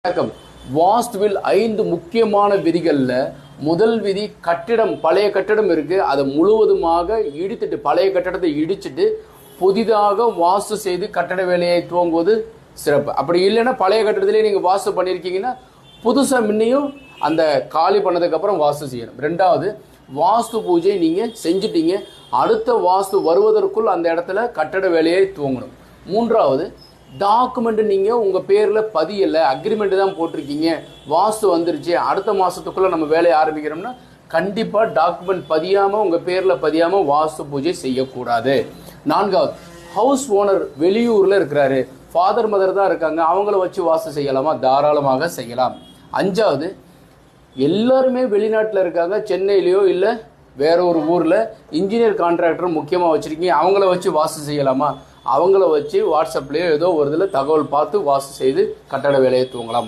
வணக்கம். வாஸ்துவில் 5 முக்கியமான விதிகள்ல முதல் விதி, கட்டிடம் பழைய கட்டடம் இருக்கு, அதை முழுவதுமாக இடித்துட்டு, பழைய கட்டடத்தை இடிச்சுட்டு புதிதாக வாஸ்து செய்து கட்டட வேலையை துவங்குவது சிறப்பு. அப்படி இல்லைன்னா பழைய கட்டடத்திலே நீங்க வாஸ்து பண்ணியிருக்கீங்கன்னா புதுசா முன்னையும் அந்த காலி பண்ணதுக்கு அப்புறம் வாஸ்து செய்யணும். 2வது, வாஸ்து பூஜை நீங்க செஞ்சுட்டீங்க, அடுத்த வாஸ்து வருவதற்குள் அந்த இடத்துல கட்டட வேலையை துவங்கணும். 3வது, டாக்குமெண்ட் நீங்க உங்க பேர்ல பதியல, அக்ரிமெண்ட் தான் போட்டிருக்கீங்க, வாஸ்து வந்துருச்சு, அடுத்த மாசத்துக்குள்ள நம்ம வேலையை ஆரம்பிக்கிறோம்னா கண்டிப்பா டாக்குமெண்ட் பதியாம, உங்க பேர்ல பதியாம வாஸ்து பூஜை செய்யக்கூடாது. 4வது, ஹவுஸ் ஓனர் வெளியூர்ல இருக்கிறாரு, ஃபாதர் மதர் தான் இருக்காங்க, அவங்கள வச்சு வாஸ்து செய்யலாமா? தாராளமாக செய்யலாம். 5வது, எல்லாருமே வெளிநாட்டில் இருக்காங்க, சென்னையிலையோ இல்லை வேற ஒரு ஊரில் இன்ஜினியர் கான்ட்ராக்டர் முக்கியமாக வச்சுருக்கீங்க, அவங்கள வச்சு வாஸ்து செய்யலாமா? அவங்கள வச்சு வாட்ஸ்அப்லேயோ ஏதோ ஒரு இதில் தகவல் பார்த்து வாஸ்து செய்து கட்டட வேலையை துவங்கலாம்.